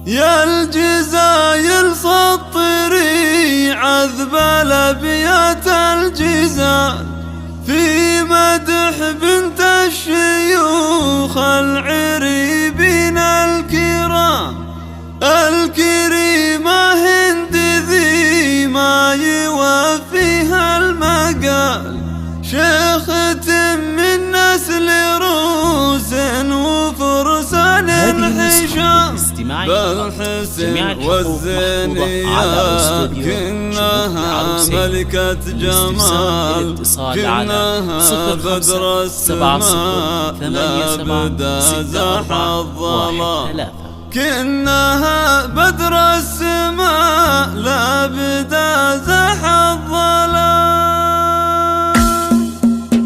يا الجزايل سطري عذب الأبيات الجزال في مدح بنت الشيوخ العريبين الكريمة هند ذي ما يوفيها المقال، شيخة من نسل روس وفرسان حشام بالحسن والزينيات، كنها ملكة جمال، كنها بدر السماء لا بدا زاح الظلام، كنها بدر السماء لا بدا زاح الظلام.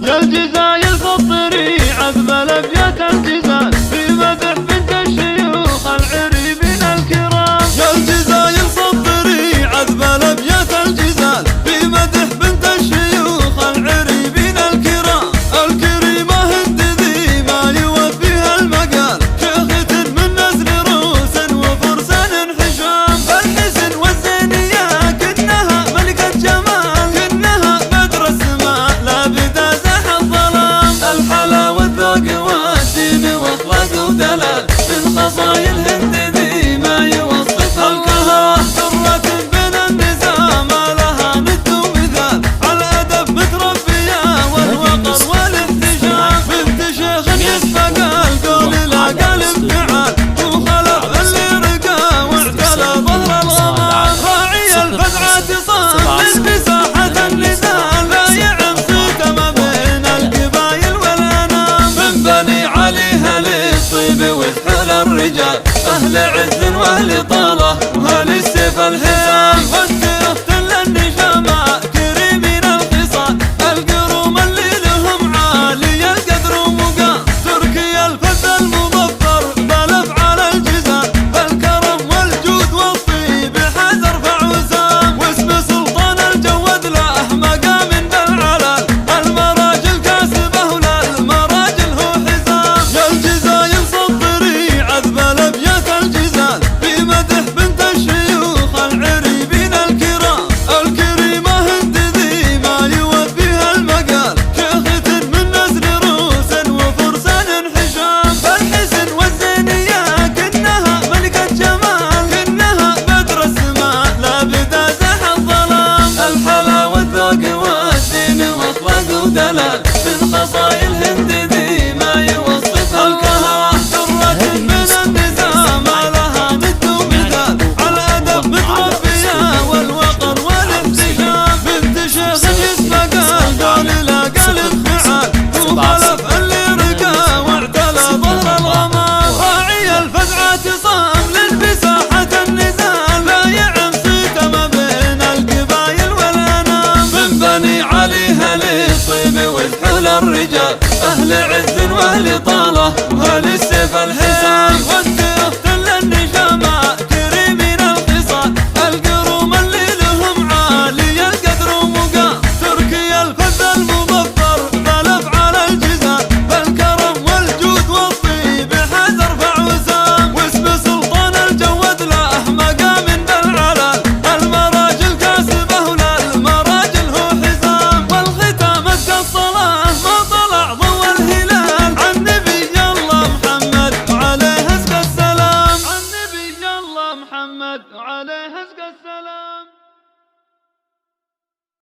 يا الجزايل سطري عذب الأبيات الجزال في مدح بنت الشيوخ العريبين الكرام. يا الجزايل سطري عذب الأبيات الجزال في مدح بنت الشيوخ العريبين الكرام، الكريمة هند ذي ما يوفيها المقال، شيخة من نسل روس وفرسان حشام بالحسن والزينية، كنها ملكة جمال، كنها بدر السماء لا بدا زاح الظلام. الحلا والذوق والدين واخلاق ودلال من خصايل هند ذي ما يوصفها الكلام، درة بين النساء ما لها ند ومثال، على الأدب متربية والوقر والاحتشام، بنت شيخ يسبق القول لا قال افتعال، وخلف اللي رقى واعتلى ظهر الغمام، راعي الفزعة صام من مساحة النزال، لا يعصي ما بين القبايل والأنام، من بني عليها للطيب وفحول الرجال، أهل عز وأهل طالة وأهل السيف الحسام، والسيف للنشامة كريمين الخصال، القروم اللي لهم عالي القدر ومقام، تركي الفز المظفر بالأفعال الجزال، الكرم والجود والطيب حزر فعوسام، واسم سلطان الجود له مقام بالعلال، المراجل كاسبه وللمراجل هو حزام. يا الجزايل سطري عذب الأبيات الجزال في مدح بنت الشيوخ العريبين الكرام، الكريمة هند ذي ما يوفيها المقال، شيخة من نسل روس وفرسان حشام بالحسن والزينية، كنها ملكة جمال، كنها بدر السماء لا بدا زاح الظلام. الحلا والذوق والدين واخلاق ودلال من خصايل هند ذي ما يوصفها الكلام، درة من النساء ما لها ند ومثال، على الأدب متربية والوقر والاحتشام، بنت شيخ يسبق القول لا قال افتعال، وخلف اللي رقى واعتلى ظهر الغمام، راعي الفزعة صام للمساحة النزال، لا يعصي ما بين القبايل والأنام، من بني عليها للطيب وفحول الرجال، أهل عز وأهل طالة وأهل السيف الحسام، والسيف للنشامة كريمين الخصال، القروم اللي لهم عالي القدر ومقام، تركي الفز المظفر بالأفعال الجزال، بالكرم والجود والطيب حزر فعوسام، واسم سلطان الجود له مقام بالعلال، المراجل كاسبه وللمراجل هو حزام، والختام أزكى الصلاة ما طلع ضوء الهلال، عن نبي الله محمد وعليه أزكى السلام، عن نبي الله محمد وعليه أزكى السلام.